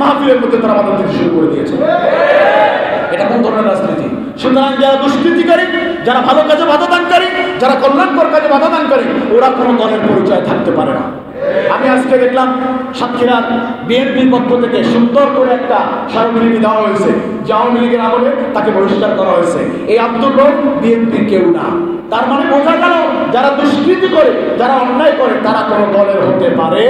মাহফিলের মধ্যে তারা বাধা দিতে শুরু করে দিয়েছে। এটা কোন ধরনের রাজনীতি? সুতরাং যারা দুষ্কৃতিকারী, যারা ভালো কাজে বাধা দানকারী, যারা কল্যাণকর কাজে বাধা দানকারী, ওরা কোনো দলের পরিচয় থাকতে পারে না। আমি আজকে দেখলাম সাতক্ষীরার বিএনপির পক্ষ থেকে সুন্দর করে একটা স্মারকলিপি দেওয়া হয়েছে যে আওয়ামী লীগের আমলে তাকে বহিষ্কার করা হয়েছে। এই আব্দুল রব বিএনপির কেউ না। তার মানে বোঝা গেল যারা দুষ্কৃতি করে, যারা অন্যায় করে, তারা কোনো দলের হতে পারে।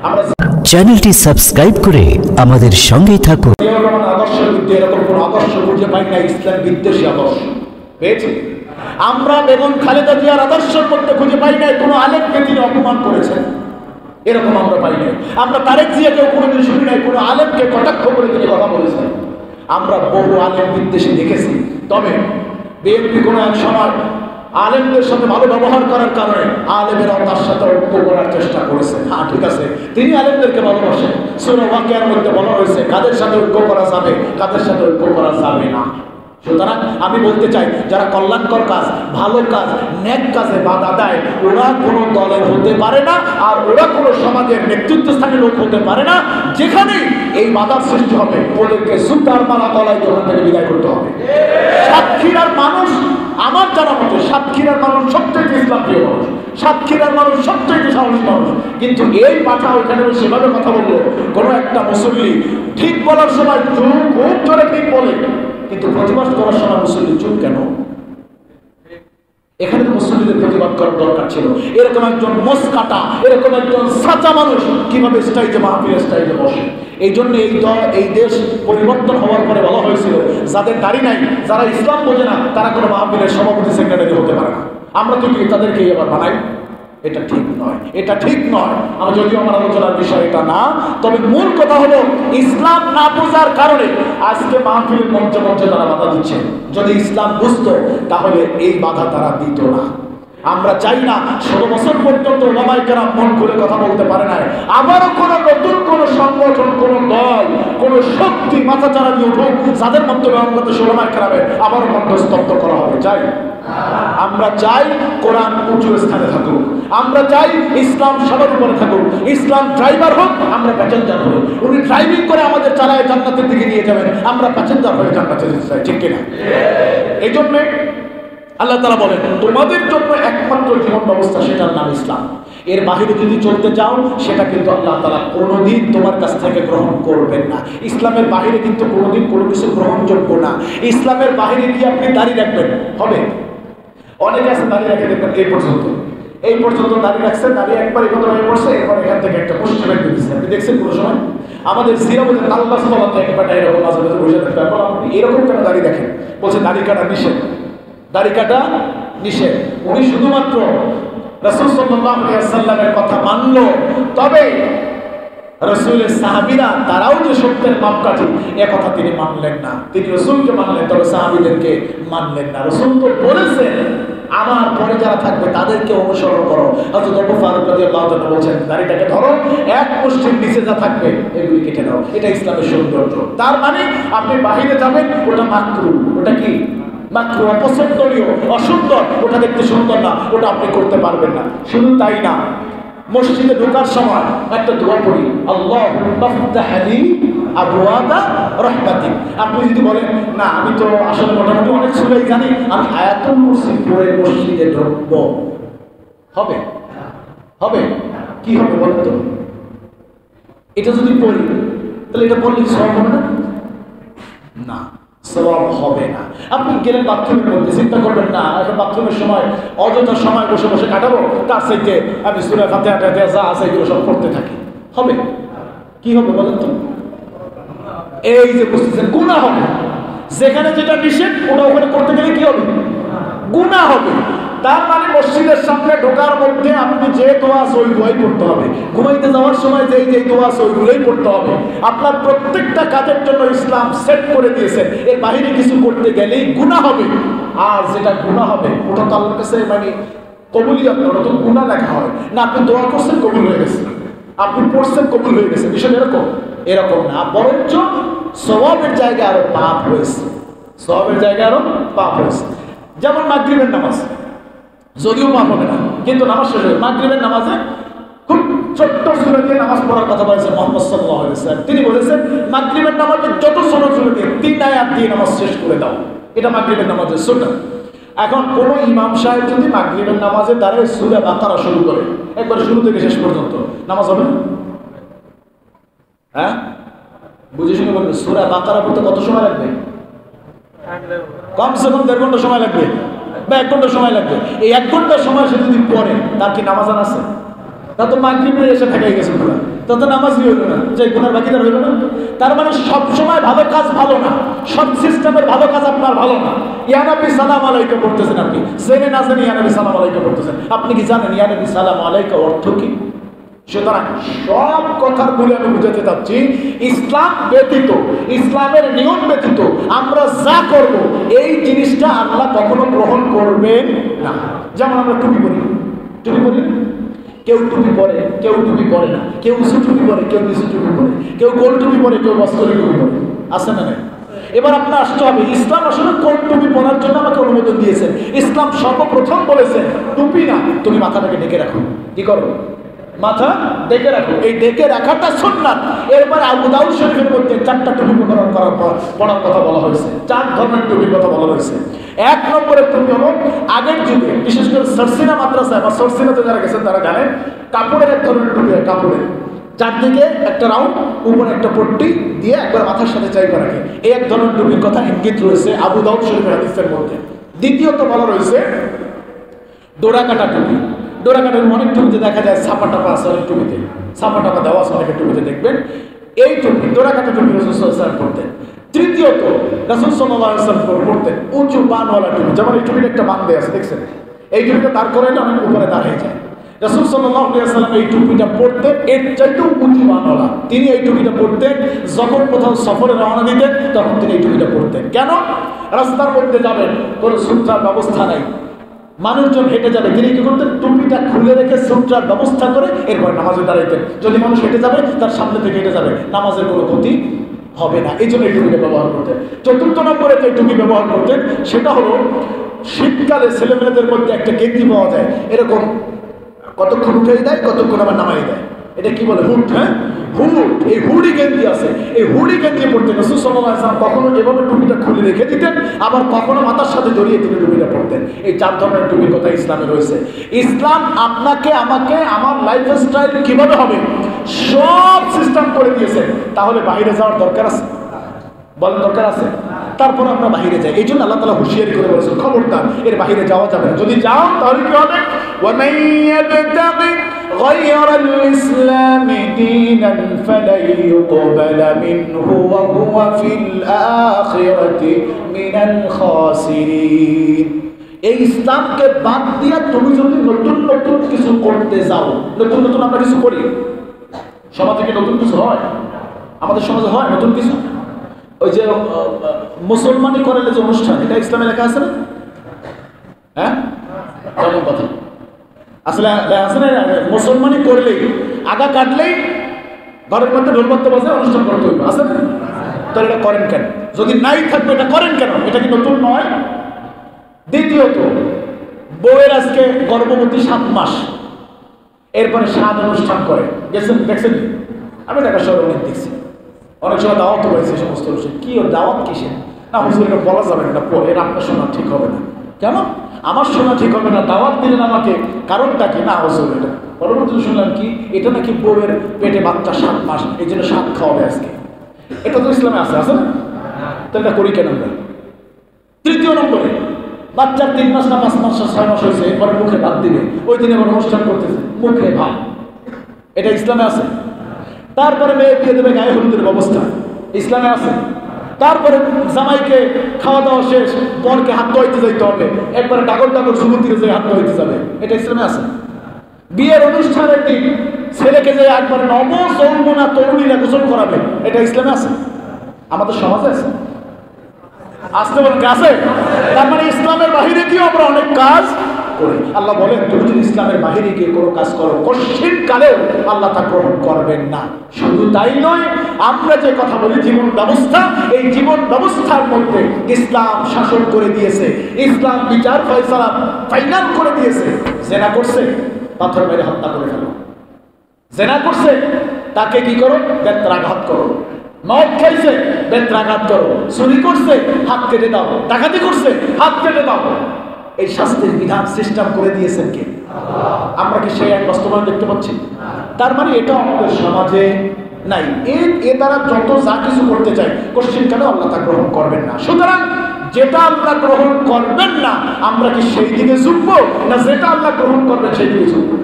আমরা চ্যানেলটি সাবস্ক্রাইব করে আমাদের সঙ্গেই থাকুন। আদর্শের বিরুদ্ধে এরকম কোন আদর্শ খুঁজে পাই না, ইসলাম বিদ্বেষী আদর্শ পেয়েছি। আমরা বেগম খালেদা জিয়ার আদর্শের মধ্যে খুঁজে পাই না কোনো আলেমকে তিনি অপমান করেছেন, এরকম আমরা পাই নাই। আমরা তারেক জিয়াকেও কোনোদিন শুনি নাই কোনো আলেমকে কটাক্ষ করে তিনি কথা বলেছেন। আমরা বহু আলেম বিদ্বেষী দেখেছি। তবে বিএনপি কোনো এক সময় আলেমদের সাথে ভালো ব্যবহার করার কারণে আলেমেরাও তার সাথে ঐক্য করার চেষ্টা করেছে। হ্যাঁ, ঠিক আছে, তিনি আলেমদেরকে ভালোবাসেন। সূরা ওয়াকিয়ার মধ্যে বলা হয়েছে কাদের সাথে ঐক্য করা যাবে, কাদের সাথে ঐক্য করা যাবে না। সুতরাং আমি বলতে চাই, যারা কল্যাণকর কাজ, ভালো কাজ, নেক কাজে বাধা দেয়, ওরা কোনো দলের হতে পারে না, আর ওরা কোনো সমাজের নেতৃত্বস্থানীয় লোক হতে পারে না। যেখানেই এই বাধার সৃষ্টি হবে, ওদেরকে জুতার মালা গলায় ওখান থেকে বিদায় করতে হবে। সাতক্ষীরার মানুষ, আমার জানা মতে সাতক্ষীরার মানুষ সবচেয়ে ইসলাম প্রিয় মানুষ, সাতক্ষীরার মানুষ সবচেয়ে সাহসী মানুষ। কিন্তু এই পাঠা ওখানে সেভাবে কথা বললো, কোনো একটা মুসল্লি ঠিক বলার সময় খুব জোরে ঠিক বলে, কিন্তু প্রতিবাদ করার সময় মুসল্লি চুপ কেন? এখানে তো মুসল্লিদের প্রতিবাদ করার দরকার ছিল। এরকম একজন মোসকাটা, এরকম একজন সাচা মানুষ কিভাবে স্টাইজে মাহফিলের স্টাইজে বসে? এই জন্য এই দেশ পরিবর্তন হওয়ার পরে বলা হয়েছিল যাদের দাড়ি নাই, যারা ইসলাম বোঝে না, তারা কোনো মাহফিলের সভাপতি সেক্রেটারি হতে পারে না। আমরা তো কি তাদেরকে এবার বানাই? এটা ঠিক নয়, এটা ঠিক নয়। আমি যদিও আমার আলোচনার বিষয় এটা না, তবে মূল কথা হলো ইসলাম না বোঝার কারণে আজকে মাহফিলের মঞ্চে মঞ্চে তারা বাধা দিচ্ছে। যদি ইসলাম বুঝতো তাহলে এই বাধা তারা দিত না। আমরা চাই না 16 বছর পর্যন্ত ওলামায়ে কেরাম মন খুলে কথা বলতে পারে না, আবারও কোনো নতুন কোনো সংগঠন, কোনো দল, কোনো শক্তি মাথাচাড়া দিয়ে উঠুক, যাদের মাধ্যমে আমরা ওলামায়ে কেরামের আবারও কণ্ঠস্তব্ধ করা হবে। চাই আমরা চাই কোরআন উঁচু স্থানে থাকুক, আমরা চাই ইসলাম সবার উপরে থাকুক, ইসলাম ড্রাইভার হোক, আমরা প্যাসেঞ্জার হই। উনি ড্রাইভিং করে আমাদের চালায় জান্নাতের দিকে নিয়ে যাবেন, আমরা প্যাসেঞ্জার হয়ে জান্নাতে যেতে চাই, ঠিক কিনা? এই জন্য আল্লাহ তাআলা বলেন তোমাদের জন্য একমাত্র জীবন ব্যবস্থা, সেটার নাম ইসলাম। এর বাহিরে যদি চলতে চাও সেটা কিন্তু আল্লাহ তাআলা কোনোদিন তোমার কাছ থেকে গ্রহণ করবেন না। ইসলামের বাহিরে কিন্তু কোনোদিন কোনো কিছু গ্রহণযোগ্য না। ইসলামের বাহিরে গিয়ে আপনি দাঁড়িয়ে রাখবেন হবে? অনেকে আছে দাঁড়িয়ে রেখে দেখবেন এই পর্যন্ত দাঁড়িয়ে রাখছেন, দাঁড়িয়ে একবার এই কথা হয়ে পড়ছে, এরপর এখান থেকে একটা পশ্চিম একটু দিচ্ছে। আপনি দেখছেন কোনো সময় আমাদের সিরাবদের আল্লাহ সালাতে একবারটা এরকম মাঝে মাঝে বসে থাকতে পারবো, আপনি এরকম কেন দাঁড়িয়ে রাখেন? বলছে দাড়ি কাটা নিষেধ, দাড়ি কাটা নিষেধ। উনি শুধুমাত্র রাসূল সাল্লাল্লাহু আলাইহি ওয়াসাল্লামের কথা মানল, তবে রাসূলের সাহাবীরা তারাও যে সত্যের মাপকাঠি এ কথা তিনি মানলেন না। তিনি রাসূলকে মানলেন, তবে সাহাবীদেরকে মানলেন না। রাসূল তো বলেছেন আমার পরে যারা থাকবে তাদেরকে অনুসরণ করো। হযরত আবু ফারুক রাদিয়াল্লাহু তাআলা বলেছেন দাড়িটাকে ধরো, এক মুষ্টির নিচে যা থাকবে এগুলি কেটে দাও। এটা ইসলামের সৌন্দর্য। তার মানে আপনি বাহিরে যাবেন, ওটা মাকরুহ, ওটা কি মাকরুহ, অপছন্দনীয়, অসুন্দর, ওটা দেখতে সুন্দর না, ওটা আপনি করতে পারবেন না। শুধু তাই না, মসজিদে ঢোকার সময় একটা দোয়া পড়ি, আল্লাহুম্মা ফতহ লি আবওয়াবা রাহমাতিক। আপনি যদি বলেন না আমি তো আসলে মোটামুটি অনেক সূরাই জানি, আমি আয়াতুল কুরসি পড়ে মসজিদে ঢুকবো, হবে? হবে? কি হবে বলেন তো? এটা যদি পড়ি তাহলে এটা পড়লে সওয়াব হবে না? না, সওয়াব হবে না। আপনি গেলেন বাথরুমের মধ্যে, চিন্তা করবেন না এখন বাথরুমের সময় অযথা সময় বসে বসে কাটাবো, তার চাইতে আমি সূরা ফাতিহাটা যা আছে এগুলো সব পড়তে থাকি, হবে? কি হবে বলেন তো? এই যে বুঝতেছেন গুনাহ হবে। যেখানে যেটা নিষেধ ওটা ওখানে করতে গেলে কি হবে? গুনাহ হবে। তার মানে মসজিদের সামনে ঢোকার মধ্যে আপনি যে দোয়া আছে ওই দোয়াই পড়তে হবে, ঘুমাইতে যাওয়ার সময় যেই দোয়া আছে ওইগুলোই পড়তে হবে। আপনার প্রত্যেকটা কাজের জন্য ইসলাম সেট করে দিয়েছে, এর বাহিরে কিছু করতে গেলেই গুনাহ হবে। আর যেটা গুনাহ হবে ওটা তো আল্লাহর কাছে মানে কবুলিয়ত না, ওটা তো গুনাহ লেখা হয় না। আপনি দোয়া করছেন কবুল হয়ে গেছে, আপনি পড়ছেন কবুল হয়ে গেছে, বিষয় এরকম না, বরঞ্চ সওয়াবের জায়গায় আরো পাপ হয়েছে, সওয়াবের জায়গায় আরো পাপ হয়েছে। যেমন মাগরিবের নামাজ, যদিও পাপ হবে না কিন্তু নামাজ শেষ হবে। মাগরিবের নামাজে খুব ছোট্ট সূরা দিয়ে নামাজ পড়ার কথা বলেছেন মুহাম্মদ সাল্লাল্লাহু আলাইহি ওয়াসাল্লাম। তিনি বলেছেন মাগরিবের নামাজে যত ছোট সূরা দিয়ে 3 আয়াত দিয়ে নামাজ শেষ করে দাও, এটা মাগরিবের নামাজের সুন্নাত। এখন কোন ইমাম সাহেব যদি মাগরিবের নামাজে দাঁড়িয়ে সূরা বাকারা শুরু করে একবার শুরু থেকে শেষ পর্যন্ত, নামাজ হবে না? হ্যাঁ, বুঝে শুনে বলবেন। সূরা বাকারা পড়তে কত সময় লাগবে? কমসে কম 1.5 ঘন্টা সময় লাগবে বা 1 ঘন্টা সময় লাগবে। এই 1 ঘন্টা সময় সে যদি পড়ে, তার কি নামাজ আছে? তা তো মাগরিবে এসে ঠেকাই গেছে পুরো, তা তো নামাজই হইল না, যে গুনার বাকিদার হইল না। তার মানে সব সময় ভালো কাজ ভালো না, সব সিস্টেমের ভালো কাজ আপনার ভালো না। ইয়া নবী সালাম আলাইকা পড়তেছেন আপনি, জেনে না জেনে ইয়া নবী সালাম আলাইকা পড়তেছেন। আপনি কি জানেন ইয়া নবী সালাম আলাইকা অর্থ কি? সুতরাং সব কথার বলে আমি বুঝাতে চাচ্ছি, ইসলাম ব্যতীত, ইসলামের নিয়ম ব্যতীত আমরা যা করব এই জিনিসটা আল্লাহ কখনো গ্রহণ করবেন না। যেমন আমরা টুপি পরি, টুপি পরি, কেউ টুপি পরে কেউ টুপি পরে না, কেউ উঁচু টুপি পরে কেউ নিচু টুপি পরে, কেউ গোল টুপি পরে কেউ বস্তরি টুপি পরে, আছে না? এবার আপনার আসতে হবে, ইসলাম আসলে কোন টুপি পরার জন্য আমাকে অনুমোদন দিয়েছেন। ইসলাম সর্বপ্রথম বলেছেন টুপি না, তুমি মাথাটাকে ঢেকে রাখো। কি করো? মাথা ডেকে রাখো। এই ডেকে রাখাটা সুন্নাত। এরপরে আবু দাউদ শরীফের মধ্যে 4টা টুপি পড়ার কথা বলা হয়েছে, 4 ধরনের টুপির কথা বলা হয়েছে। 1 নম্বরের টুপি হলো আগের যুগে, বিশেষ করে সরসিনা মাদ্রাসায় বা সরসিনাতে যারা গেছেন তারা জানেন, কাপড়ের এক ধরনের টুপি হয়, কাপড়ের চারদিকে একটা রাউন্ড, উপরে একটা পট্টি দিয়ে একবার মাথার সাথে চাইবা রাখে। এই এক ধরনের টুপির কথা ইঙ্গিত রয়েছে আবু দাউদ শরীফের হাদিসের মধ্যে। দ্বিতীয়ত বলা রয়েছে ডোরা কাটা টুপি। ডোরা কাটার অনেক টুপিতে দেখা যায় ছাপা টাপা আছে, অনেক টুপিতে ছাপা টাপা দেওয়া আছে, অনেকের টুপিতে দেখবেন। এই টুপি ডোরা কাটা টুপি রাসূল সাল্লাল্লাহু আলাইহি ওয়াসাল্লাম পরতেন। তৃতীয়ত রাসূল সাল্লাল্লাহু আলাইহি ওয়াসাল্লাম পরতেন উঁচু বানওয়ালা টুপি। যেমন এই টুপির একটা বান দেয়া আছে, দেখছেন? এই টুপিটা দাঁড় করে অনেক উপরে দাঁড়িয়ে যায়। রাসূল সাল্লাল্লাহু আলাইহি ওয়াসাল্লাম এই টুপিটা পরতেন এর চাইতেও উঁচু বানওয়ালা। তিনি এই টুপিটা পরতেন যখন কোথাও সফরে রওনা দিতেন, তখন তিনি এই টুপিটা পরতেন। কেন? রাস্তার মধ্যে যাবেন, কোনো সুতরার ব্যবস্থা নাই, মানুষজন হেঁটে যাবে, তিনি কি করতেন? টুপিটা খুলে রেখে সুতরার ব্যবস্থা করে এরপর নামাজে দাঁড়াইতেন। যদি মানুষ হেঁটে যাবে, তার সামনে থেকে হেঁটে যাবে, নামাজের কোনো ক্ষতি হবে না, এই জন্য এই টুপিটা ব্যবহার করতেন। চতুর্থ নম্বরে যে টুপি ব্যবহার করতেন সেটা হলো শীতকালে ছেলেমেয়েদের মধ্যে একটা গেঞ্জি পাওয়া যায়, এরকম কতক্ষণ উঠেই দেয়, কতক্ষণ আবার নামাই দেয়, এটা কি বলে? হুড। হ্যাঁ, হুড। এই হুডি গেঞ্জি আছে, এই হুডি গেঞ্জি পড়তেন রাসূল সাল্লাল্লাহু আলাইহি ওয়াসাল্লাম। কখনো এভাবে টুপিটা খুলে রেখে দিতেন, আবার কখনো মাথার সাথে জড়িয়ে তিনি টুপিটা পড়তেন। এই 4 ধরনের টুপির কথা ইসলামে রয়েছে। ইসলাম আপনাকে আমাকে আমার লাইফস্টাইল কিভাবে হবে সব সিস্টেম করে দিয়েছে। তাহলে বাইরে যাওয়ার দরকার আছে? বলেন দরকার আছে? তারপর আমরা বাইরে যাই। এই জন্য আল্লাহ তাআলা হুঁশিয়ারি করে বলেছেন, খবরদার এর বাইরে যাওয়া যাবে না। যদি যাও তাহলে কি হবে? وَمَن يَبْتَغِ غَيْرَ الْإِسْلَامِ دِينًا فَلَن يُقْبَلَ مِنْهُ وَهُوَ فِي الْآخِرَةِ مِنَ الْخَاسِرِينَ। এই ইসলামকে বাদ দিয়ে তুমি যদি নতুন নতুন কিছু করতে যাও, নতুন নতুন আমরা কিছু করি, সমাজ থেকে নতুন কিছু হয়, আমাদের সমাজে হয় নতুন কিছু। ওই যে মুসলমানি করালে যে অনুষ্ঠান, এটা ইসলামে লেখা আছে না? হ্যাঁ, কেমন কথা? আসলে আছে না, মুসলমানি করলেই আগা কাটলেই ঘরের মধ্যে ঢোলবাদ্য বাজে অনুষ্ঠান করতে হইব, আছে না? তাহলে এটা করেন কেন? যদি নাই থাকবে এটা করেন কেন? এটা কি নতুন নয়? দ্বিতীয়ত, বউয়ের আজকে গর্ভবতী 7 মাস, এরপরে স্বাদ অনুষ্ঠান করে, গেছেন দেখছেন? আমি ঢাকা শহরে অনেক দেখছি, অনেক সময় দাওয়াত হয়েছে সমস্ত অনুষ্ঠান। কি ওর দাওয়াত কিসের? না হুজুর এটা বলা যাবে না, এর আপনার শোনা ঠিক হবে না। কেন? আমার শোনা ঠিক হবে না, দাওয়াত দিলেন আমাকে, কারণটা কি? না হুজুর এটা পরবর্তীতে শুনলাম কি এটা নাকি বউয়ের পেটে বাচ্চা 7 মাস, এই জন্য 7 খাওয়াবে আজকে। এটা তো ইসলামে আছে, আছে না? তাহলে এটা করি কেন আমরা? তৃতীয় নম্বরে, বাচ্চার 3 মাস না 5 মাস 6 মাস হয়েছে, এরপরে মুখে ভাত দিবে, ওই দিনে আবার অনুষ্ঠান করতেছে মুখে ভাত, এটা ইসলামে আছে? তারপরে মেয়ে দিয়ে দেবে গায়ে হলুদের ব্যবস্থা, ইসলামে আছে? তারপরে জামাইকে খাওয়া দাওয়া শেষ, বরকে হাত ধোয়াইতে যাইতে হবে, একবারে ডাগর ডাগর সুমতিকে যে হাত ধোয়াইতে যাবে, এটা ইসলামে আছে? বিয়ের অনুষ্ঠানের দিন ছেলেকে যে একবারে নবযৌবনা তরুণীরা গোসল করাবে, এটা ইসলামে আছে? আমাদের সমাজে আছে? আসতে বলেন আছে? তার মানে ইসলামের বাহিরে গিয়ে আমরা অনেক কাজ করি। আল্লাহ বলেন তুমি যদি ইসলামের বাহিরে গিয়ে কোনো কাজ করো, কঠিন কালেও আল্লাহ তা গ্রহণ করবেন না। শুধু তাই নয়, আমরা যে কথা বলি জীবন ব্যবস্থা, এই জীবন ব্যবস্থার মধ্যে ইসলাম শাসন করে দিয়েছে, ইসলাম বিচার ফয়সালা ফাইনাল করে দিয়েছে। জেনা করছে, পাথর মেরে হত্যা করে ফেলো। জেনা করছে তাকে কি করো? বেত্রাঘাত করো। মদ খাইছে বেত্রাঘাত করো। চুরি করছে হাত কেটে দাও। ডাকাতি করছে হাত কেটে দাও। এই শাস্তির বিধান সিস্টেম করে দিয়েছেন কে? আমরা কি সেই এক বাস্তবায়ন দেখতে পাচ্ছি? তার মানে এটা আমাদের সমাজে নাই। এ দ্বারা যত যা কিছু করতে চাই কোশ্চিন কেন আল্লাহ তা গ্রহণ করবেন না। সুতরাং যেটা আল্লাহ গ্রহণ করবেন না আমরা কি সেই দিকে ঝুঁকবো, না যেটা আল্লাহ গ্রহণ করবেন সেই দিকে ঝুঁকবো?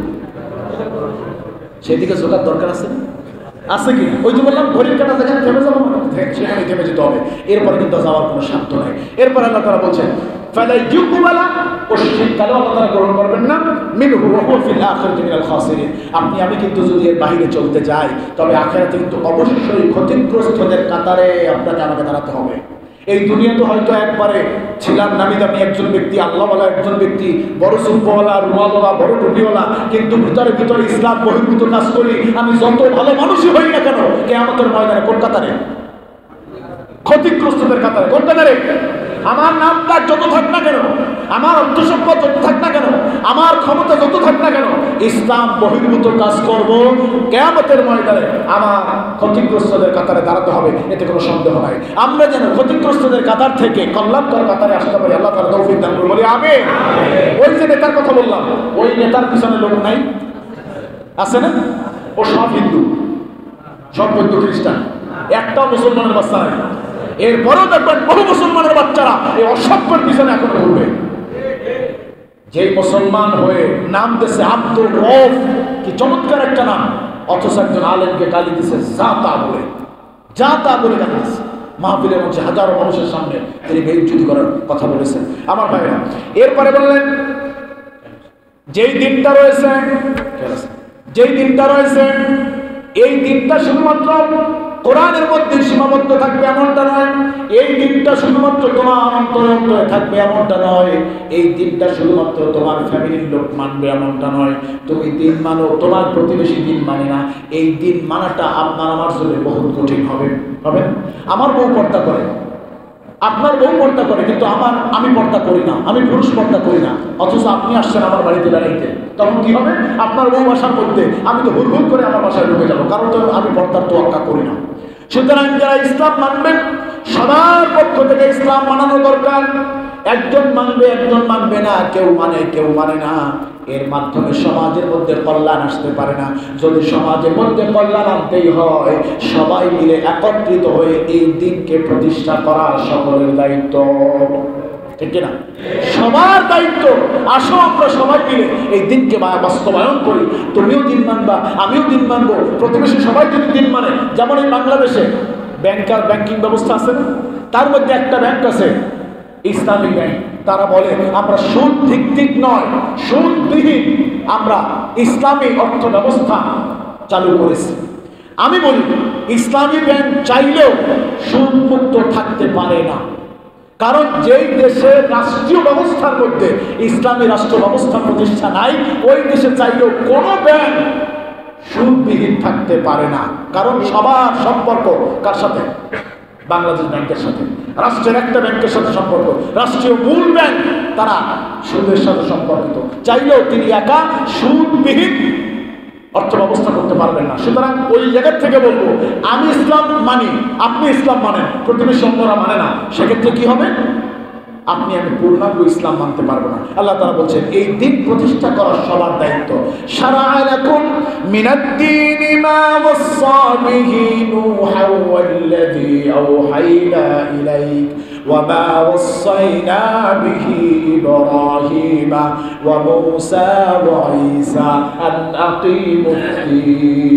সেই দিকে ঝোঁকার দরকার আছে আছে কি? ওই যে বললাম ঘড়ির কাটা যেখানে থেমে যাবো সেখানে থেমে যেতে হবে। এরপরে কিন্তু যাওয়ার কোনো সাধ্য নাই। এরপর আল্লাহ তাআলা বলছেন ফালা ইউকবালা, পশ্চিমকালেও আল্লাহ তাআলা গ্রহণ করবেন না। মিনহু ওয়া হুয়া ফিল আখিরাতি মিনাল খাসিরিন। আপনি আমি কিন্তু যদি এর বাইরে চলতে যাই তবে আখিরাতে কিন্তু অবশ্যই ক্ষতিগ্রস্তদের কাতারে আপনাকে আমাকে দাঁড়াতে হবে। এই দুনিয়াতে হয়তো একবারে ছিলাম নামি দামি একজন ব্যক্তি, আল্লাহওয়ালা একজন ব্যক্তি, বড় সুব্বওয়ালা, রুমালওয়ালা, বড় টুপিওয়ালা, কিন্তু ভিতরে ভিতরে ইসলাম বহির্ভূত কাজ করি। আমি যত ভালো মানুষই হই না কেন কিয়ামতের ময়দানে কোন কাতারে? ক্ষতিগ্রস্তদের কাতারে। কোন কাতারে? আমার নামটা যত থাক না কেন, আমার অর্থ সম্পদ যত থাক না কেন, আমার ক্ষমতা যত থাক না কেন, ইসলাম বহির্ভূত কাজ করব, কিয়ামতের ময়দানে আমার ক্ষতিগ্রস্তদের কাতারে দাঁড়াতে হবে, এতে কোনো সন্দেহ নাই। আমরা যেন ক্ষতিগ্রস্তদের কাতার থেকে কল্যাণকর কাতারে আসতে পারি, আল্লাহ তাআলা তৌফিক দান করুন, বলি আমিন। ওই যে নেতার কথা বললাম, ওই নেতার পিছনে লোক নাই? আছে না? ও সব হিন্দু, সব বৌদ্ধ খ্রিস্টান, একটাও মুসলমানের বাচ্চা নাই। এরপরেও দেখবেন বহু মুসলমানের বাচ্চারা এই অসভ্যের পিছনে এখন ঘুরবে। যে মুসলমান হয়ে নাম দিয়েছে আব্দুর রউফ, কি চমৎকার একটা নাম, অথচ একজন আলেমকে গালি দিয়েছে জাতা বলে, জাতা বলে গালি দিয়েছে। মাহফিলের মধ্যে হাজারো মানুষের সামনে তিনি বেইজ্জতি করার কথা বলেছেন। আমার ভাইরা এরপরে বললেন যেই দিনটা রয়েছে এই দিনটা শুধুমাত্র কোরআনের মধ্যে সীমাবদ্ধ থাকবে এমনটা নয়। এই দিনটা শুধুমাত্র তোমার অন্তরে অন্তরে থাকবে এমনটা নয়। এই দিনটা শুধুমাত্র তোমার ফ্যামিলির লোক মানবে এমনটা নয়। তুমি দিন মানো, তোমার প্রতিবেশী দিন মানে না, এই দিন মানাটা আপনার আমার জন্য বহুত কঠিন হবে। আমার বউ পর্দা করে, আপনার বউ পর্দা করে, কিন্তু আমি পর্দা করি না, আমি পুরুষ পর্দা করি না। অথচ আপনি আসছেন আমার বাড়িতে বেড়াইতে, তখন কি হবে? আপনার বউ বাসার মধ্যে আমি তো হুড় করে আমার বাসায় ঢুকে যাবো, কারণ তো আমি পর্দার তোয়াক্কা করি না। সুতরাং যারা ইসলাম মানবেন সবার পক্ষ থেকে ইসলাম মানানো দরকার। একজন মানবে একজন মানবে না, কেউ মানে না। এর মাধ্যমে সমাজের মধ্যে কল্যাণ আসতে পারে না। যদি সমাজের মধ্যে কল্যাণ আনতেই হয় সবাই মিলে একত্রিত হয়ে এই দিনকে প্রতিষ্ঠা করা সকলের দায়িত্ব, ঠিক না? সবার দায়িত্ব। আসো আমরা সবাই মিলে এই দিনকে বাস্তবায়ন করি। তুমিও দিন মানবা, আমিও দিন মানবো, প্রতিবেশী সবাই যদি দিন মানে। যেমন এই বাংলাদেশে ব্যাংকিং ব্যবস্থা আছে না, তার মধ্যে একটা ব্যাংক আছে ইসলামী ব্যাংক। তারা বলে আমরা সুদ ভিত্তিক নয়, সুদবিহীন আমরা ইসলামী অর্থ ব্যবস্থা চালু করেছি। আমি বলি ইসলামী ব্যাংক চাইলেও সুদমুক্ত থাকতে পারে না, কারণ যেই দেশের রাষ্ট্রীয় ব্যবস্থার মধ্যে ইসলামী রাষ্ট্র ব্যবস্থা প্রতিষ্ঠা নাই, ওই দেশে চাইলেও কোনো ব্যাংক সুদবিহীন থাকতে পারে না। কারণ সবার সম্পর্ক কার সাথে? বাংলাদেশ ব্যাংকের সাথে, রাষ্ট্রের একটা ব্যাংকের সাথে সম্পর্ক। রাষ্ট্রীয় মূল ব্যাংক তারা সুদের সাথে সম্পর্কিত। চাইলেও তিনি একা সুদবিহীন অর্থ ব্যবস্থা করতে পারবেন না। সুতরাং ওই জায়গার থেকে বলবো আমি ইসলাম মানি, আপনি ইসলাম মানেন, প্রতিবেশী অন্যরা মানে না, সেক্ষেত্রে কি হবে? আপনি আমি পূর্ণাঙ্গ ইসলাম মানতে পারবো না। আল্লাহ তাআলা বলছেন এই দিন প্রতিষ্ঠা করা সবার দায়িত্ব। শারা'a লাকুম মিনাদ-দীনি মা ওয়াসসা বিহি নূহা ওয়াল্লাযী আওহাইনা ইলাইক ওয়া মা ওয়াসাইনা বিহি ইব্রাহিমা ওয়া মূসা ওয়া ঈসা আন আকিমুদ-দীন।